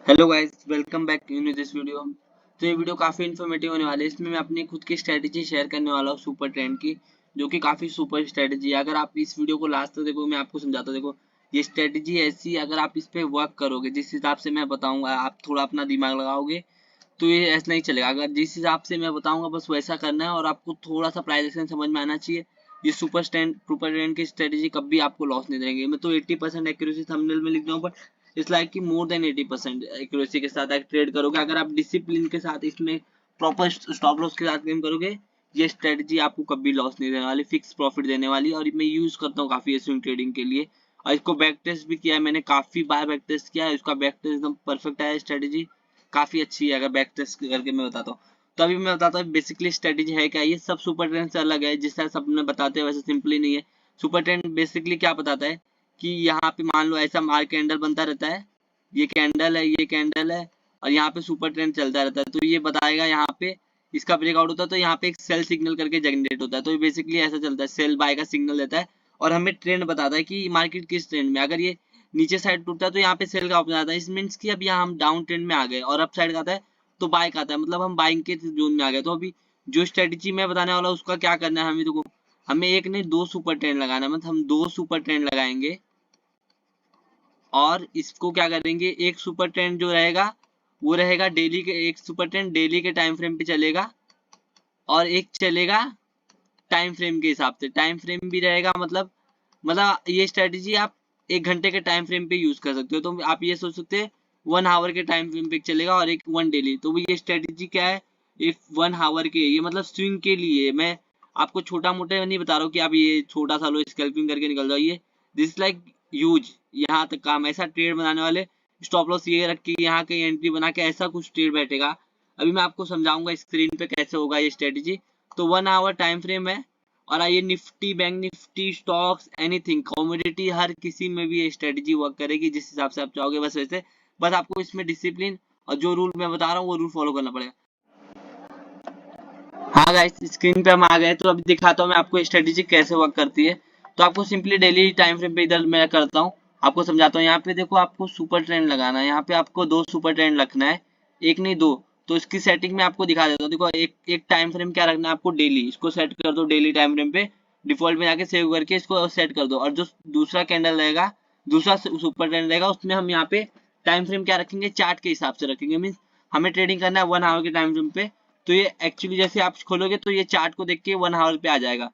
Hello guys, welcome back in this video. तो ये video काफ़ी इन्फॉर्मेटिव होने वाली है। इसमें मैं अपनी खुद की स्ट्रेटजी शेयर करने वाला हूँ सुपर ट्रेंड की, जो कि काफ़ी सुपर स्ट्रेटजी है। अगर आप इस वीडियो को लास्ट तक देखो, मैं आपको समझाता हूँ। देखो, ये स्ट्रेटजी ऐसी है, अगर आप इस पे वर्क करोगे, जिस हिसाब से मैं बताऊंगा, आप थोड़ा अपना दिमाग लगाओगे तो ये ऐसा नहीं चलेगा। अगर जिस हिसाब से मैं बताऊंगा बस वैसा करना है, और आपको थोड़ा सा प्राइस एक्शन समझ में आना चाहिए। ये सुपर ट्रेंड की स्ट्रेटजी कभी आपको लॉस नहीं देंगे। मैं तो 80% एक्यूरेसी थंबनेल में लिख दूँ, बट इट्स लाइक कि मोर देन 80% एक्यूरेसी के साथ ट्रेड करोगे। अगर आप डिसिप्लिन के साथ इसमें प्रॉपर स्टॉप लॉस के साथ गेम करोगे, ये स्ट्रेटजी आपको कभी लॉस नहीं देने वाली, फिक्स प्रॉफिट देने वाली। और मैं यूज करता हूँ काफी स्विंग ट्रेडिंग के लिए, और इसको बैक टेस्ट भी किया है मैंने, काफी बार बैक टेस्ट किया है। इसका बैक टेस्ट एकदम परफेक्ट है। स्ट्रेटजी काफी अच्छी है अगर बैक टेस्ट करके मैं बताता हूँ। तो अभी मैं बताता हूँ बेसिकली स्ट्रेटजी है क्या। ये सब सुपर ट्रेंड से अलग है, जिस तरह सब में बताते हैं वैसे सिंपली नहीं है। सुपर ट्रेंड बेसिकली क्या बताता है कि यहाँ पे मान लो ऐसा मार्क कैंडल बनता रहता है, ये कैंडल है, ये कैंडल है, और यहाँ पे सुपर ट्रेंड चलता रहता है। तो ये बताएगा यहाँ पे इसका ब्रेकआउट होता है, तो यहाँ पे एक सेल सिग्नल करके जनरेट होता है। तो ये बेसिकली ऐसा चलता है, सेल बाय का सिग्नल देता है और हमें ट्रेंड बताता है कि मार्केट किस ट्रेंड में। अगर ये नीचे साइड टूटता है तो यहाँ पे सेल का ऑप्शन आता है। इस मीन्स कि अब यहाँ हम डाउन ट्रेंड में आ गए, और अप साइड का आता है तो बाय का आता है, मतलब हम बाइंग के जोन में आ गए। तो अभी जो स्ट्रेटेजी मैं बताने वाला हूँ उसका क्या करना है हमें। देखो, हमें एक नहीं दो सुपर ट्रेंड लगाना है, मतलब हम दो सुपर ट्रेंड लगाएंगे। और इसको क्या करेंगे, एक सुपर ट्रेंड जो रहेगा वो रहेगा डेली के, एक सुपर ट्रेंड डेली के टाइम फ्रेम पे चलेगा, और एक चलेगा टाइम फ्रेम के हिसाब से। टाइम फ्रेम भी रहेगा, मतलब ये स्ट्रेटजी आप 1 घंटे के टाइम फ्रेम पे यूज कर सकते हो। तो आप ये सोच सकते हैं 1 आवर के टाइम फ्रेम पे चलेगा और एक 1 डेली। तो ये स्ट्रेटजी क्या है, इफ 1 आवर के, ये मतलब स्विंग के लिए। मैं आपको छोटा मोटा नहीं बता रहा हूँ कि आप ये छोटा सा लो स्कैल्पिंग करके निकल जाओ। ये दिस लाइक यूज, यहाँ तक काम। ऐसा ट्रेड बनाने वाले स्टॉप लॉस ये रख के यहाँ कहीं एंट्री बना के ऐसा कुछ ट्रेड बैठेगा। अभी मैं आपको समझाऊंगा स्क्रीन पे कैसे होगा ये स्ट्रेटजी। तो 1 आवर टाइम फ्रेम है, और ये Nifty, bank Nifty, stocks, anything, commodity, हर किसी में भी ये स्ट्रेटजी वर्क करेगी जिस हिसाब से आप चाहोगे। बस वैसे, बस आपको इसमें डिसिप्लिन और जो रूल मैं बता रहा हूँ वो रूल फॉलो करना पड़ेगा। हाँ गाइस, स्क्रीन पे हम आ गए, तो अभी दिखाता हूँ मैं आपको स्ट्रेटजी कैसे वर्क करती है। तो आपको सिंपली डेली टाइम फ्रेम पे इधर मैं करता हूँ, आपको समझाता हूँ। यहाँ पे देखो, आपको सुपर ट्रेंड लगाना है। यहाँ पे आपको दो सुपर ट्रेंड रखना है, एक नहीं दो। तो इसकी सेटिंग में आपको दिखा देता हूँ। देखो, एक टाइम फ्रेम क्या रखना है आपको, डेली। इसको सेट कर दो डेली टाइम फ्रेम पे, डिफॉल्ट में जाके सेव करके इसको सेट कर दो। और जो दूसरा कैंडल रहेगा, दूसरा सुपर ट्रेंड रहेगा, उसमें हम यहाँ पे टाइम फ्रेम क्या रखेंगे, चार्ट के हिसाब से रखेंगे। मीन हमें ट्रेडिंग करना है 1 आवर के टाइम फ्रेम पे। तो ये एक्चुअली जैसे आप खोलोगे तो ये चार्ट को देख के 1 आवर पे आ जाएगा।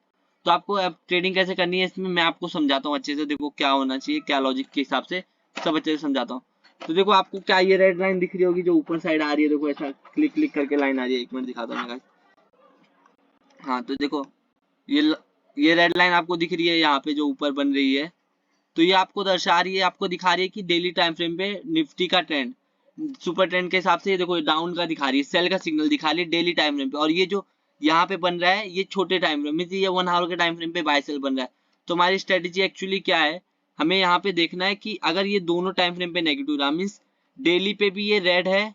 तो आपको अब ट्रेडिंग कैसे करनी है इसमें मैं आपको समझाता हूँ अच्छे से। देखो क्या होना चाहिए, क्या लॉजिक के हिसाब से, सब अच्छे से समझाता हूँ। तो देखो, आपको क्या ये रेड लाइन दिख रही होगी जो ऊपर साइड आ रही है। देखो ऐसा क्लिक क्लिक करके लाइन आ रही है, 1 मिनट दिखाता हूँ मैं। हाँ, तो देखो, ये ये रेड लाइन आपको दिख रही है यहाँ पे जो ऊपर बन रही है। तो ये आपको दर्शा रही है, आपको दिखा रही है कि डेली टाइम फ्रेम पे निफ्टी का ट्रेंड सुपर ट्रेंड के हिसाब से। ये देखो, डाउन का दिखा रही है, सेल का सिग्नल दिखा रही है डेली टाइम फ्रेम पे। और ये जो यहाँ पे बन रहा है ये छोटे टाइम फ्रेम में, ये 1 आवर के टाइम फ्रेम पे बाय सेल बन रहा है। तो हमारी स्ट्रेटेजी एक्चुअली क्या है, हमें यहाँ पे देखना है कि अगर ये दोनों टाइम फ्रेम पे नेगेटिव रहा, मीन्स डेली पे भी ये रेड है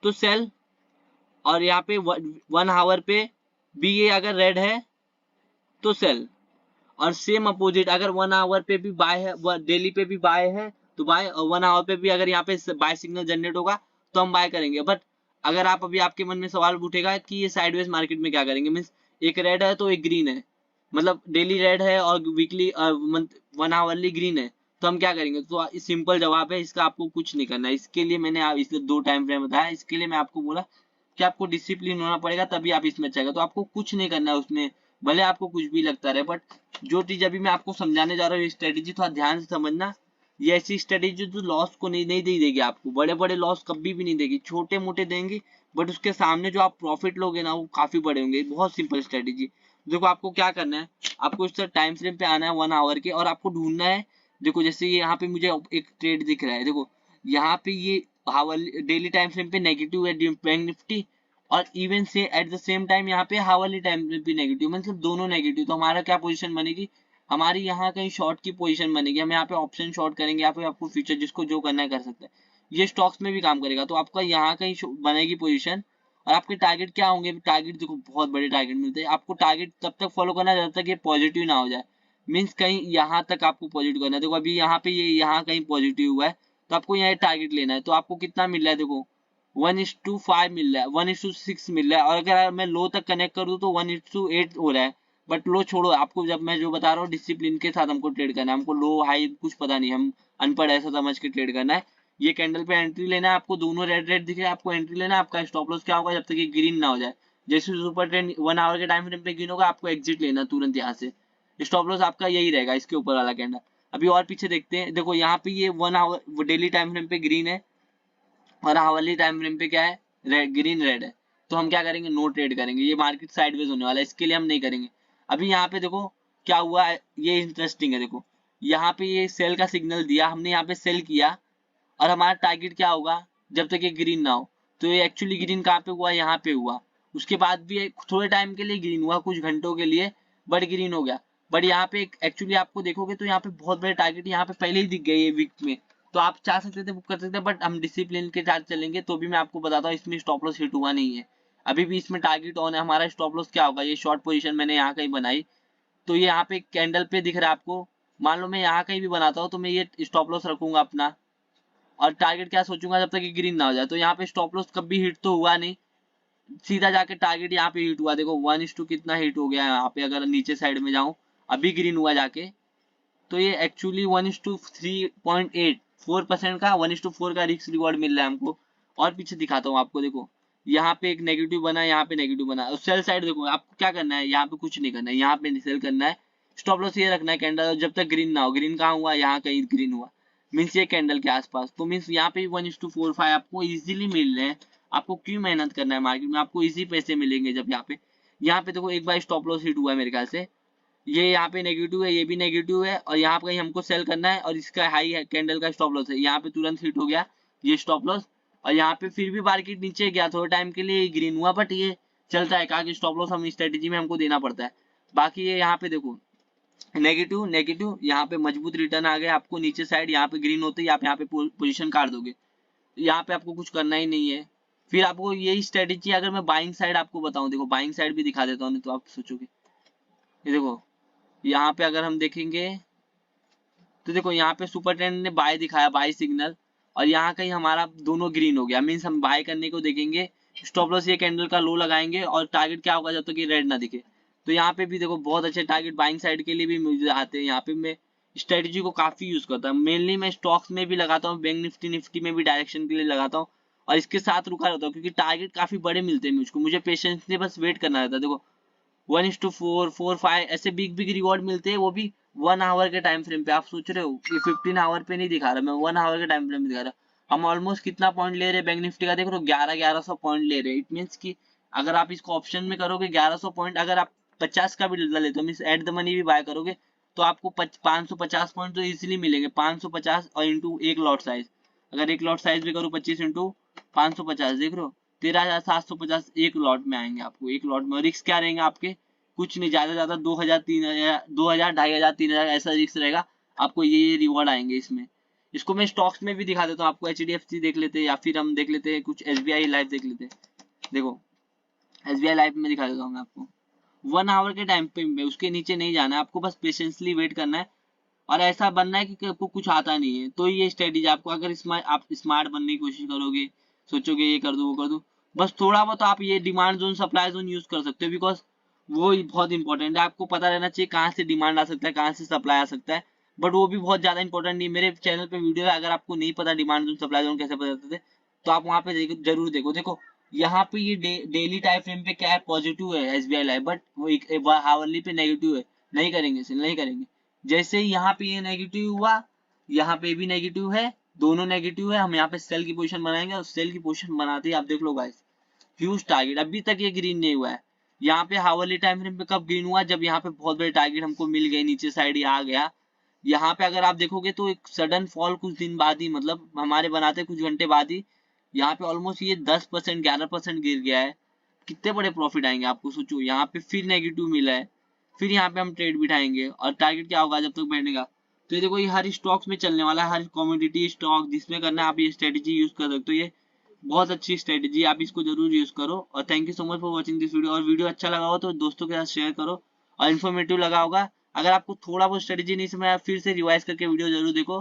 तो सेल, और यहाँ पे 1 आवर पे भी ये अगर रेड है तो सेल। और सेम अपोजिट, अगर 1 आवर पे भी बाय है, डेली पे भी बाय है तो बाय, और 1 आवर पे भी अगर यहाँ पे बाय सिग्नल जनरेट होगा तो हम बाय करेंगे। बट अगर आप अभी आपके मन में सवाल उठेगा कि ये साइडवेज मार्केट में क्या करेंगे, मीन्स एक रेड है तो एक ग्रीन है, मतलब डेली रेड है और वीकली मंथ 1 आवरली ग्रीन है, तो हम क्या करेंगे। तो सिंपल जवाब है इसका, आपको कुछ नहीं करना है। इसके लिए मैंने इसलिए दो टाइम फ्रेम बताया, इसके लिए मैं आपको बोला कि आपको डिसिप्लिन होना पड़ेगा तभी आप इसमें चलेगा। तो आपको कुछ नहीं करना है उसमें, भले आपको कुछ भी लगता रहे। बट जो चीज अभी मैं आपको समझाने जा रहा हूँ, ये स्ट्रेटेजी थोड़ा ध्यान से समझना। ये ऐसी स्ट्रेटेजी जो लॉस को नहीं देगी आपको, बड़े बड़े लॉस कभी भी नहीं देगी, छोटे मोटे देंगे। बट उसके सामने जो आप प्रॉफिट लोगे ना वो काफी बड़े होंगे। बहुत सिंपल स्ट्रेटेजी। देखो, आपको क्या करना है, आपको इस टाइम फ्रेम पे आना है 1 आवर के, और आपको ढूंढना है। देखो, जैसे ये यहाँ पे मुझे एक ट्रेड दिख रहा है, देखो यहाँ पे ये हावरली डेली टाइम फ्रेम पे नेगेटिव है बैंक निफ्टी, और इवन से एट द सेम टाइम यहाँ पे हावरली टाइम भी नेगेटिव, मतलब दोनों नेगेटिव। तो हमारा क्या पोजीशन बनेगी, हमारी यहाँ कहीं शॉर्ट की पोजीशन बनेगी। हम यहाँ पे ऑप्शन शॉर्ट करेंगे, यहाँ पे आपको फ्यूचर जिसको जो करना है कर सकते हैं। ये स्टॉक्स में भी काम करेगा। तो आपका यहाँ कहीं बनेगी पोजीशन, और आपके टारगेट क्या होंगे। टारगेट देखो, बहुत बड़े टारगेट मिलते हैं आपको। टारगेट तब तक फॉलो करना है जब तक ये पॉजिटिव ना हो जाए, मीन्स कहीं यहाँ तक आपको पॉजिटिव करना है। देखो, अभी यहाँ पे ये यहाँ कहीं पॉजिटिव हुआ है, तो आपको यहाँ टारगेट लेना है। तो आपको कितना मिल रहा है, देखो 1:5 मिल रहा है, 1:6 मिल रहा है, और अगर मैं लो तक कनेक्ट कर दूं तो 1:8 हो रहा है। बट लो छोड़ो, आपको जब मैं जो बता रहा हूँ डिसिप्लिन के साथ हमको ट्रेड करना है, हमको लो हाई कुछ पता नहीं, हम अनपढ़ ऐसा समझ के ट्रेड करना है। ये कैंडल पे एंट्री लेना है आपको, दोनों रेड रेड दिखे आपको एंट्री लेना है। आपका स्टॉप लॉस क्या होगा, जब तक ये ग्रीन ना हो जाए। जैसे सुपर ट्रेंड 1 आवर के टाइम फ्रेम पे ग्रीन होगा, आपको एग्जिट लेना तुरंत यहाँ से। स्टॉप लॉस आपका यही रहेगा, इसके ऊपर वाला कैंडल। अभी और पीछे देखते हैं, देखो यहाँ पे ये 1 आवर डेली टाइम फ्रेम पे ग्रीन है और आवरली टाइम फ्रेम पे क्या है, रेड, ग्रीन रेड है। तो हम क्या करेंगे, नो ट्रेड करेंगे, ये मार्केट साइडवेज होने वाला है, इसके लिए हम नहीं करेंगे। अभी यहाँ पे देखो क्या हुआ है, ये इंटरेस्टिंग है। देखो यहाँ पे ये सेल का सिग्नल दिया, हमने यहाँ पे सेल किया, और हमारा टारगेट क्या होगा, जब तक ये ग्रीन ना हो। तो ये एक्चुअली ग्रीन कहाँ पे हुआ, यहाँ पे हुआ। उसके बाद भी थोड़े टाइम के लिए ग्रीन हुआ, कुछ घंटों के लिए, बट ग्रीन हो गया। बट यहाँ पे एक्चुअली आपको देखोगे तो यहाँ पे बहुत बड़े टारगेट यहाँ पे पहले ही दिख गए ये वीक में। तो आप चाह सकते थे बुक कर सकते थे, बट हम डिसिप्लिन के साथ चलेंगे। तो भी मैं आपको बताता हूँ, इसमें स्टॉप लॉस हिट हुआ नहीं है, अभी भी इसमें टारगेट ऑन है। हमारा स्टॉप लॉस क्या होगा, ये शॉर्ट पोजीशन मैंने यहाँ कहीं बनाई, तो ये यहाँ पे कैंडल पे दिख रहा है आपको। मान लो मैं यहाँ कहीं भी बनाता हूँ तो मैं ये स्टॉप लॉस रखूंगा अपना, और टारगेट क्या सोचूंगा, जब तक ये ग्रीन ना हो जाए। तो यहाँ पे स्टॉप लॉस कभी हिट तो हुआ नहीं, सीधा जाके टारगेट यहाँ पे हिट हुआ। देखो 1:2 कितना हिट हो गया है यहाँ पे, अगर नीचे साइड में जाऊं, अभी ग्रीन हुआ जाके। तो ये एक्चुअली 1:3.8 4% का 1:4 का रिस्क रिवॉर्ड मिल रहा है हमको। और पीछे दिखाता हूँ आपको, देखो यहाँ पे एक नेगेटिव बना, यहाँ पे नेगेटिव बना, और सेल साइड देखो आपको क्या करना है, यहाँ पे कुछ नहीं करना है, यहाँ पे सेल करना है। स्टॉप लॉस ये रखना है कैंडल जब तक ग्रीन ना हो। ग्रीन कहाँ हुआ, यहाँ कहीं ग्रीन हुआ, मीन्स ये कैंडल के आसपास। तो मीन्स यहाँ पे 1:4.5 आपको इजीली मिल रहे हैं। आपको क्यों मेहनत करना है मार्केट में, आपको इजी पैसे मिलेंगे जब यहाँ पे देखो एक बार स्टॉप लॉस हिट हुआ है मेरे ख्याल से, ये यहाँ पे नेगेटिव है, ये भी नेगेटिव है, और यहाँ पे कहीं हमको सेल करना है, और इसका हाई है कैंडल का स्टॉप लॉस है, यहाँ पे तुरंत हिट हो गया ये स्टॉप लॉस। और यहाँ पे फिर भी मार्केट नीचे गया, थोड़े टाइम के लिए ग्रीन हुआ, बट ये चलता है, कहा कि स्टॉप लॉस हम स्ट्रेटेजी में हमको देना पड़ता है। बाकी ये यहाँ पे देखो नेगेटिव नेगेटिव, यहाँ पे मजबूत रिटर्न आ गया आपको नीचे साइड, यहाँ पे ग्रीन होते ही आप यहाँ पे पोजीशन काट दोगे, यहाँ पे आपको कुछ करना ही नहीं है। फिर आपको यही स्ट्रेटेजी, अगर मैं बाइंग साइड आपको बताऊं, देखो बाइंग साइड भी दिखा देता हूँ, नहीं तो आप सोचोगे। ये देखो यहाँ पे अगर हम देखेंगे तो देखो यहाँ पे सुपर ट्रेंड ने बाय दिखाया, बाय सिग्नल, और यहाँ कहीं हमारा दोनों ग्रीन हो गया, मीन्स हम बाय करने को देखेंगे। स्टॉप लॉस ये कैंडल का लो लगाएंगे, और टारगेट क्या होगा, जब तक ये रेड ना दिखे। तो यहाँ पे भी देखो बहुत अच्छे टारगेट बाइंग साइड के लिए भी मुझे आते हैं। यहाँ पे मैं स्ट्रेटेजी को काफी यूज करता हूँ, मेनली मैं स्टॉक्स में भी लगाता हूँ, बैंक निफ्टी निफ्टी में भी डायरेक्शन के लिए लगाता हूँ, और इसके साथ रुका रहता हूँ, क्योंकि टारगेट काफी बड़े मिलते हैं मुझको, मुझे पेशेंस से बस वेट करना रहता है। देखो 1:4 4 5 ऐसे बिग बिग रिवॉर्ड मिलते हैं, वो भी 1 आवर के टाइम फ्रेम पे। आप सोच रहे हो कि 15 आवर पे नहीं दिखा रहा, मैं 1 आवर के टाइम फ्रेम में दिखा रहा। हम ऑलमोस्ट कितना पॉइंट ले रहे हैं बैंक निफ्टी का, देख रहे हो 1100 पॉइंट ले रहे हैं। इट मीन्स कि अगर आप इसको ऑप्शन में करोगे 1100 पॉइंट, अगर आप 50 का भी लेते हो, मीन्स एट द मनी भी बाय करोगे, तो आपको 550 पॉइंट तो इजिली मिलेंगे। 550 और इंटू एक लॉट साइज, अगर एक लॉट साइज भी करूँ 25 इंटू 550, देख रहे हो 13,750 एक लॉट में आएंगे आपको, एक लॉट में। रिस्क क्या रहेंगे आपके, कुछ नहीं, ज्यादा ज्यादा 2000 3000 2000 2500 3000 ऐसा रिस्क रहेगा आपको, ये रिवॉर्ड आएंगे इसमें। इसको मैं स्टॉक्स में भी दिखा देता हूँ आपको, HDFC देख लेते हैं, या फिर हम देख लेते हैं कुछ SBI लाइफ देख लेते हैं। देखो SBI लाइफ में दिखा देता हूँ मैं आपको, 1 आवर के टाइम पे उसके नीचे नहीं जाना है आपको, बस पेशेंसली वेट करना है, और ऐसा बनना है कि आपको कुछ आता नहीं है। तो ये स्ट्रेटेजी आपको, अगर आप स्मार्ट बनने की कोशिश करोगे, सोचोगे ये कर दो वो कर दो, बस थोड़ा बहुत आप ये demand zone supply zone use कर सकते हो, बिकॉज वो बहुत इंपॉर्टेंट है। आपको पता रहना चाहिए कहाँ से डिमांड आ सकता है, कहाँ से सप्लाई आ सकता है, बट वो भी बहुत ज्यादा इंपॉर्टेंट नहीं। मेरे चैनल पे वीडियो है, अगर आपको नहीं पता डिमांड जोन सप्लाई जोन कैसे पता करते थे, तो आप वहाँ पे जरूर देखो। देखो यहाँ पे ये डेली टाइम फ्रेम पे क्या है, पॉजिटिव है SBI लाइफ, बट वो एक हावरली पे नेगेटिव है। नहीं करेंगे सेल, नहीं करेंगे। जैसे ही यहाँ पे ये नेगेटिव हुआ, यहाँ पे भी नेगेटिव है, दोनों नेगेटिव है, हम यहाँ पे सेल की पोजीशन बनाएंगे, और सेल की पोजीशन बनाते ही आप देख लो गाइस, ह्यूज टारगेट। अभी तक ये ग्रीन नहीं हुआ है। यहाँ पे हावरली टाइम फ्रेम पे कब ग्रीन हुआ, जब यहाँ पे बहुत बड़े टारगेट हमको मिल गए, नीचे साइड ये आ गया। यहाँ पे अगर आप देखोगे तो एक सडन फॉल कुछ दिन बाद ही, मतलब हमारे बनाते कुछ घंटे बाद ही, यहाँ पे ऑलमोस्ट ये 10% 11% गिर गया है। कितने बड़े प्रॉफिट आएंगे आपको, सोचो। यहाँ पे फिर नेगेटिव मिला है, फिर यहाँ पे हम ट्रेड बिठाएंगे, और टारगेट क्या होगा जब तक बैठेगा। तो ये देखो ये हर स्टॉक्स में चलने वाला है, हर कमोडिटी स्टॉक जिसमें करना है आप ये स्ट्रेटेजी यूज कर सकते हो। ये बहुत अच्छी स्ट्रेटेजी, आप इसको जरूर यूज करो। और thank you so much for watching this video. और वीडियो अच्छा लगा हो तो दोस्तों के साथ शेयर करो, और इन्फॉर्मेटिव लगा होगा। अगर आपको थोड़ा बहुत स्ट्रेटेजी नहीं समझ आया, फिर से रिवाइज करके वीडियो जरूर देखो।